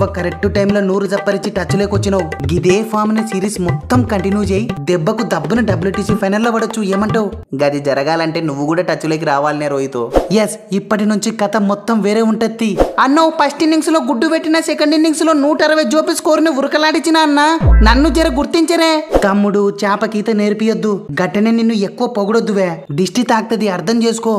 ఎవ్వ correct టైంలో 100 జప్పరిచి touch లేకొచ్చినావు. గిదే form ని series మొత్తం కంటిన్యూ చేయి. దెబ్బకు దబ్బున WTC ఫైనల్ లో పడొచ్చు. ఏమంటావు? గది జరగాలంటే నువ్వు కూడా టచ్ లేకి రావాలనే రోహితో. ఎస్, ఇప్పటి నుంచి కథ మొత్తం వేరే ఉంటది అన్నో. ఫస్ట్ ఇన్నింగ్స్ లో గుడ్డు పెట్టిన సెకండ్ ఇన్నింగ్స్ లో 160 జోపి స్కోర్ ని ఉరకలాడించిన అన్న. నన్ను జర గుర్తించరే తమ్ముడు. చేపకీత నేర్పియొద్దు, గట్టనే నిన్ను ఎక్కువ పొగడొద్దువే. దిష్టి తాకుతుంది, అర్థం చేసుకో.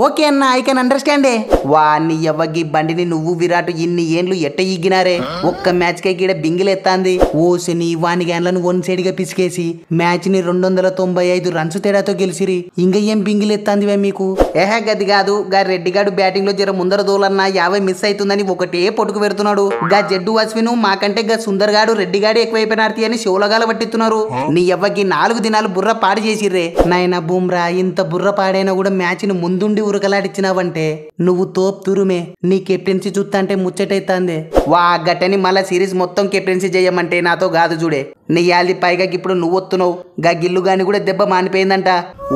ఓకే అన్న, ఐ కెన్ అండర్స్టాండే. వాన్ని ఎవ్వగి బండిని నువ్వు విరాట్ ఇన్ని ఏండ్లు ఎట్ట ఇగ్గినారే. ఒక్క మ్యాచ్ కే గీడ బింగిలెత్తాంది. ఓసిని వాని గ్యాన్లను వన్ సైడ్ గా పిసికేసి మ్యాచ్ ని 295 రన్స్ తేడాతో గెలిచిరి. ఇంక ఏం బింగిలెత్తాందివే మీకు? ఏహే గది కాదు, గా రెడ్డిగాడు బ్యాటింగ్ లో జర ముందర దోలన్నా 50 మిస్ అవుతుందని ఒకటే పొట్టుకు పెడుతున్నాడు. గా జడ్డు అశ్విను మాకంటే గా సుందర్ గాడు రెడ్డిగాడు ఎక్కువైపోయినార్తి అని శివులగాల పట్టిస్తున్నారు. నీ ఎవ్వకి 4 దినాలు బుర్ర పాడు చేసిర్రే. నాయన బుమ్రా, ఇంత బుర్ర పాడైనా కూడా మ్యాచ్ ని ముందుండి ఉరకలాడిచ్చినావంటే నువ్వు తోప్ తురుమే. నీ కెప్టెన్సీ చూస్తా ముచ్చటైతాంది. వా గట్టని మళ్ళా సిరీస్ మొత్తం కెప్టెన్సీ చేయమంటే నాతో కాదు చూడే. నీ యాలి పైగా ఇప్పుడు నువ్వు వస్తున్నావు. గా గిల్లు గాని కూడా దెబ్బ మానిపోయిందంట.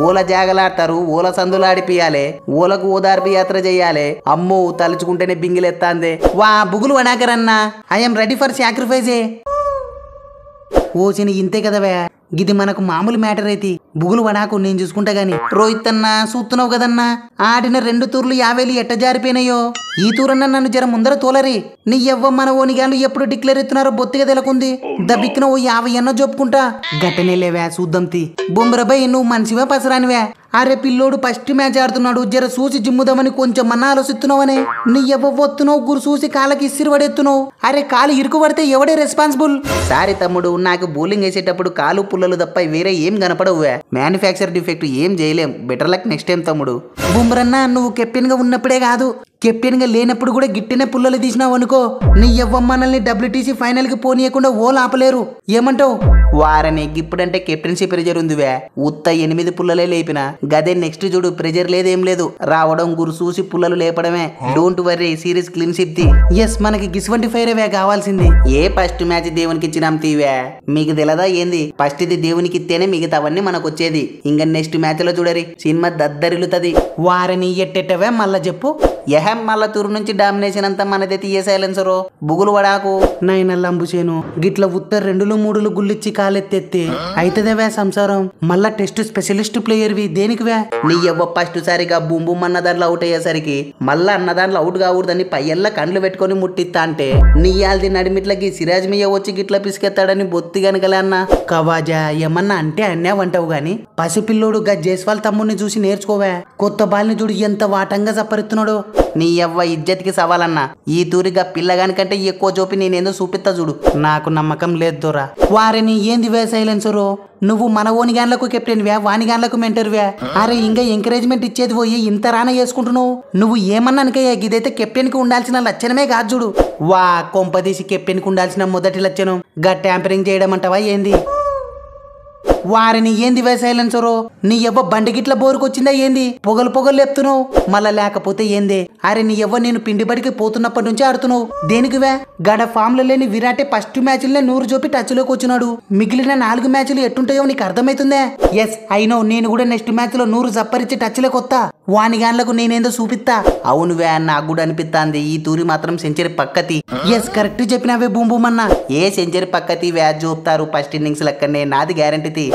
ఓల జాగలాడతారు, ఓల సందులాడిపియాలే, ఓలకు ఓదార్పు యాత్ర చెయ్యాలి. అమ్మో, తలుచుకుంటేనే బింగిలెత్తాందే. వా బుగులు వనాకరన్నా, ఐఎమ్ రెడీ ఫర్ సాక్రిఫైజే. ఓసిని ఇంతే కదవే, గిది మనకు మామూలు మ్యాటర్ అయితే బుగులు వడాకు, నేను చూసుకుంటా గాని. రోహిత్ అన్నా, చూస్తున్నావు కదన్నా, ఆడిన 2 తూర్లు 50 ఎట్ట జారిపోయినాయో. ఈ తూరన్నా నన్ను జర ముందర తోలరి. నీ ఎవ్వ మన ఓనిగాళ్ళు ఎప్పుడు డిక్లేర్ ఎత్తున్నారో బొత్తిగా తెలకుంది. దబ్బిక్కిన ఓ 50 ఎన్నో చెప్పుకుంటా. గట్టనే లేవే, చూద్దాంతి. బొమ్మరబాయ్, నువ్వు మనిషివే పసరానివే. అరే పిల్లోడు ఫస్ట్ మ్యాచ్ ఆడుతున్నాడు, జర చూసి జిమ్ముదామని కొంచెం మన్నా ఆలోచిస్తున్నావనే. నీ ఎవ్వొత్తున్నావు, గురు చూసి కాళ్ళకి ఇసిరి పడెత్తున్నావు. అరే కాలు ఇరుకు పడితే ఎవడే రెస్పాన్సిబుల్? సారీ తమ్ముడు, నాకు బౌలింగ్ వేసేటప్పుడు కాలు పుల్లలు తప్ప వేరే ఏం కనపడవువే. మ్యానుఫ్యాక్చర్ డిఫెక్ట్ ఏం చేయలేం. బెటర్ లక్ నెక్స్ట్ టైం తమ్ముడు. బుమ్రన్నా, నువ్వు కెప్టెన్ గా ఉన్నప్పుడే కాదు, కెప్టెన్ గా లేనప్పుడు కూడా గిట్టిన పుల్లలు తీసినావు అనుకో, నీ ఎవ్వ మనల్ని WTC ఫైనల్ కి పోనీయకుండా ఓలు ఆపలేరు. ఏమంటావు? వారని ఇప్పుడంటే కెప్టెన్సీ ప్రెజర్ ఉందివే. ఉత్త 8 పుల్లలే లేపిన గదే నెక్స్ట్ చూడు. ప్రెజర్ లేదేం లేదు, రావడం గురు చూసి పుల్లలు లేపడమే. Don't worry, series clean sweep ది. ఎస్, మనకి గిస్వంటి ఫైర్ వే కావాల్సింది. ఏ ఫస్ట్ మ్యాచ్ దేవునికి ఇచ్చినాం తీవే, మీకు తెలదా ఏంది? ఫస్ట్ ఇది దేవునికి ఇస్తేనే మిగతావన్నీ మనకు వచ్చేది. ఇంకా నెక్స్ట్ మ్యాచ్ లో చూడరి, సినిమా దద్దరిల్లుతది. వారని ఎట్టెట్టవే మళ్ళా చెప్పు. ఎహం మళ్ళా తూరు నుంచి డామినేషన్ అంతా మనదే. తీయ సైలెన్సరో బుగులు వడాకు. నైనా లంబుసేను గిట్ల ఉత్తర 2 3 గుళ్ళిచ్చి కాలెత్తెత్తే అయితదేవే సంసారం. మళ్ళా టెస్ట్ స్పెషలిస్ట్ ప్లేయర్వి దేనికివే? నీ ఎవ్వ ఫస్ట్ సారిగా బూమ్ బూమ్ అన్న దాంట్లో అవుట్ అయ్యేసరికి మళ్ళా అన్న దాంట్లో అవుట్ కాకూడదని పయ్యల్లా కండ్లు పెట్టుకొని ముట్టిస్తా అంటే నీ యాల్ది నడిమిట్లకి సిరాజ్ మియా వచ్చి గిట్ల పిసికెత్తాడని బొత్తి గనకలే అన్న. కవాజా ఏమన్నా అంటే అన్నావంటావు గాని, పసిపిల్లోడు గా జైస్వాల్ తమ్ముడిని చూసి నేర్చుకోవే. కొత్త బాల్ని చూడు ఎంత వాటంగా సప్పరిస్తున్నాడు. నీ ఎవ్వ ఇజ్జత్కి సవాలన్నా. ఈ తూరిగా పిల్లగాని కంటే ఎక్కువ చూపి నేనేందో చూపిస్తా చూడు. నాకు నమ్మకం లేదు దొరా. వారిని ఏంది వే సైలెన్సరు? నువ్వు మన ఓని గాన్లకు కెప్టెన్ వ్యా, వాని గాన్లకు మెంటర్ వ్యా. అరే ఇంకా ఎంకరేజ్మెంట్ ఇచ్చేది పోయి ఇంత రాన చేసుకుంటున్నావు. నువ్వు ఏమన్నా అనుకయ్యా, ఇదైతే కెప్టెన్ కి ఉండాల్సిన లక్షణమే కాదు చూడు. వా కొంపదీసి కెప్టెన్ కి ఉండాల్సిన మొదటి లక్షణం గా ట్యాంపరింగ్ చేయడం అంటావా ఏంది? వారిని ఏంది వే సైలెన్సరో? నీ ఎవ్వ బండి గిట్ల బోరుకొచ్చిందా ఏంది? పొగలు లేపుతున్నావు మళ్ళా, లేకపోతే ఏందే? అరే నీ ఎవ్వ నేను పిండి బడికి పోతున్నప్పటి నుంచి ఆడుతున్నావు దేనికివే? గడ ఫామ్ లో లేని విరాటే ఫస్ట్ మ్యాచ్ లో 100 చూపి టచ్ లోకి వచ్చినాడు. మిగిలిన 4 మ్యాచ్లు ఎట్టుంటాయో నీకు అర్థమైతుందే? ఎస్ అయినో, నేను కూడా నెక్స్ట్ మ్యాచ్ లో 100 జప్పరిచ్చి టచ్ లోకి వస్తా. వాని గాన్లకు నేనేందో చూపిస్తా. అవును వే, నాకు కూడా అనిపిస్తాంది ఈ తూరి మాత్రం సెంచరీ పక్కతి. ఎస్ కరెక్ట్ చెప్పినావే బూమ్ బూమ్ అన్న. ఏ సెంచరీ పక్కతి వే చూపుతారు ఫస్ట్ ఇన్నింగ్స్ లెక్కనే, నాది గ్యారంటీ.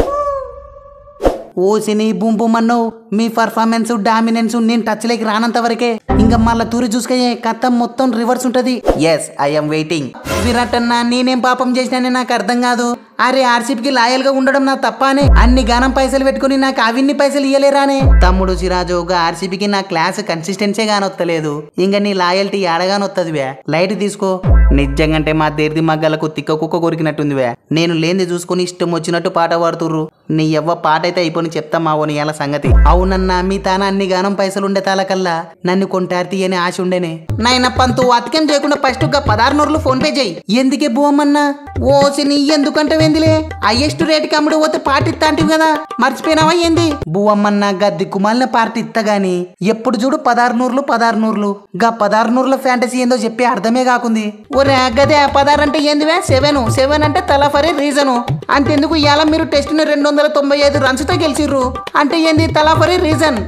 ఓసిని బూమ్ బూమ్ అన్నావు. మీ పర్ఫార్మెన్స్ డామినెన్స్ నేను టచ్ లేకి రానంత వరకే. ఇంకా మళ్ళా తూరి చూసుకయ్యే కథ మొత్తం రివర్స్ ఉంటది. Yes I'm waiting. విరాట్ అన్న, నేనేం పాపం చేసినానే నాకు అర్థం కాదు. అరే ఆర్సీబీకి లాయల్ గా ఉండడం నా తప్పానే. అన్ని గానం పైసలు పెట్టుకుని నాకు అవిన్ని పైసలు ఇయ్యలేరానే. తమ్ముడు సిరాజు, ఆర్సీబీకి నా క్లాస్ కన్సిస్టెన్సీ గానొత్తలేదు. ఇంకా నీ లాయల్టీ ఏడగానొత్తది వే. లైట్ తీసుకో. నిజంగంటే మా దేర్ది మగ్గలకు తిక్క కుక్క కొరికినట్టుంది వే. నేను లేనిది చూసుకుని ఇష్టం వచ్చినట్టు పాట పాడుతుర్రు. నీ ఎవ్వ పాట అయితే అయిపోయి చెప్తా మా ఓని ఇలా సంగతి. అవునన్నా, మీ తాన అన్ని గానం పైసలు ఉండే తాలకల్లా నన్ను కొంటార్తి అని ఆశ ఉండేనే. నాయన పంతు అతికేం చేయకుండా ఫస్ట్ గా 16 ఫోన్ పే చేయి. ఎందుకే బోమన్నా? ఓసిని ఎందుకంటే ఏందిలే, హైయెస్ట్ రేట్ కి అమ్ముడు పోతే పార్టీ ఇస్తా అంటివి కదా, మర్చిపోయినావా ఏంది? బువ్వమ్మన్నా గద్ది కుమాలిన పార్టీ ఇస్తా గాని ఎప్పుడు చూడు 16 గా 16 ఫ్యాంటసీ ఏందో చెప్పి అర్థమే కాకుంది. ఒరే గదే 16 అంటే ఏందివే? 7 అంటే తల ఫరే రీజను. అంతెందుకు ఇవాళ మీరు టెస్ట్ ని 295 రన్స్ తో గెలిచిర్రు అంటే ఏంది? తల ఫరే రీజన్.